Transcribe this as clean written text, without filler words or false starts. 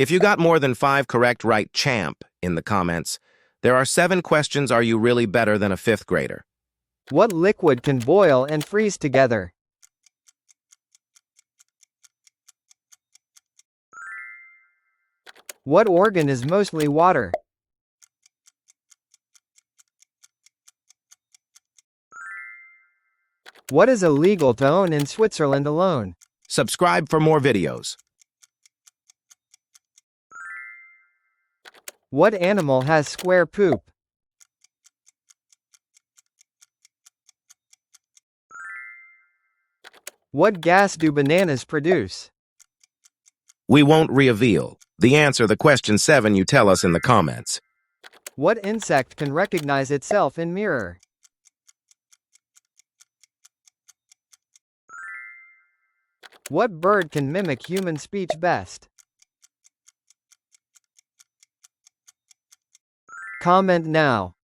If you got more than 5 correct, write champ in the comments. There are 7 questions. Are you really better than a 5th grader? What liquid can boil and freeze together? What organ is mostly water? What is illegal to own in Switzerland alone? Subscribe for more videos. What animal has square poop? What gas do bananas produce? We won't reveal the answer to question 7. You tell us in the comments. What insect can recognize itself in mirror? What bird can mimic human speech best? Comment now.